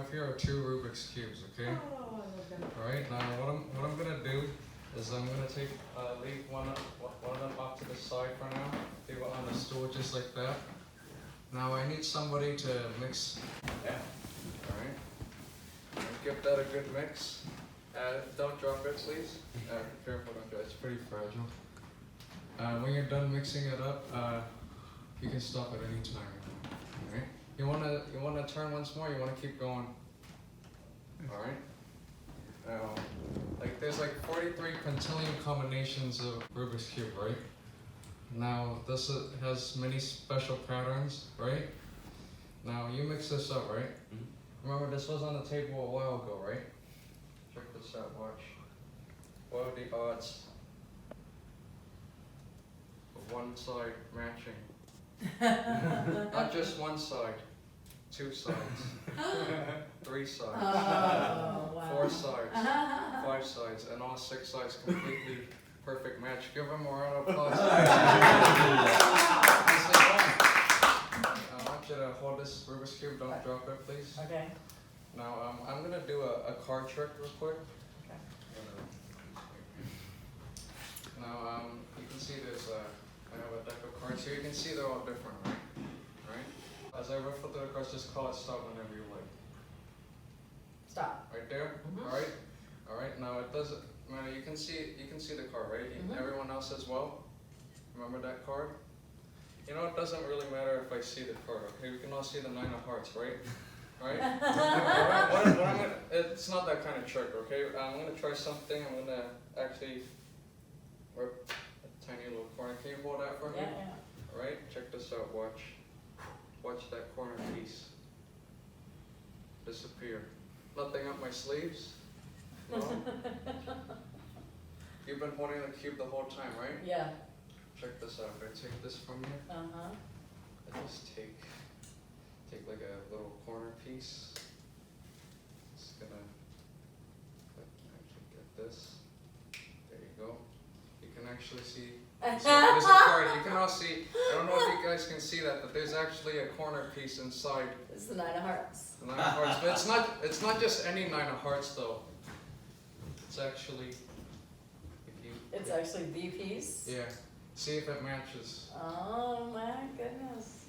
have here are 2 Rubik's cubes, okay? Oh, I love them. Alright, now what I'm gonna do is I'm gonna take leave one of them off to the side for now. Leave it on the stool just like that. Now I need somebody to mix. Yeah. Alright. Give that a good mix. Don't drop it, please. Careful, don't drop it. It's pretty fragile. When you're done mixing it up, you can stop at any time. Alright. You wanna turn once more. You wanna keep going. All right. Now, there's 43 quintillion combinations of Rubik's cube, right? Now this has many special patterns, right? Now you mix this up, right? Mm-hmm. Remember this was on the table a while ago, right? Check this out. Watch. What are the odds of one side matching? Not just one side. 2 sides, 3 sides, Oh, wow. 4 sides, 5 sides, and all 6 sides completely perfect match. Give them a round of applause. I want you to hold this Rubik's cube. Don't drop it, please. Okay. Now I'm gonna do a card trick real quick. Okay. Now you can see there's I have a deck of cards here. You can see they're all different, right? As I ruffle through the cards, just call it stop whenever you like. Stop. Right there. Mm-hmm. All right. Now it doesn't matter. You can see the card, right? Mm-hmm. Everyone else as well. Remember that card? You know, it doesn't really matter if I see the card. Okay, we can all see the 9 of hearts, right? Right? It's not that kind of trick. Okay, I'm gonna try something. I'm gonna actually rip a tiny little corner. Can you hold that for me? Yeah. All right. Check this out. Watch. Watch that corner piece disappear. Nothing up my sleeves. No. You've been holding the cube the whole time, right? Yeah. Check this out. I take this from you. I just take like a little corner piece. Just gonna actually get this. There you go. You can actually see. There's a card. You can all see. I don't know if you guys can see that, but there's actually a corner piece inside. It's the 9 of hearts. The 9 of hearts, but it's not just any 9 of hearts though. It's actually, It's actually the piece. Yeah. See if it matches. Oh my goodness.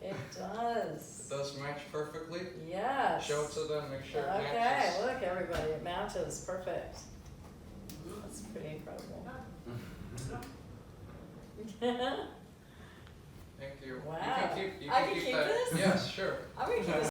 It does. It does match perfectly. Yes. Show it to them. Make sure it Okay, matches. look everybody, it matches. Perfect. That's pretty incredible. Thank you. Wow. You can keep I can keep that. this? Yes, sure. I'm gonna keep this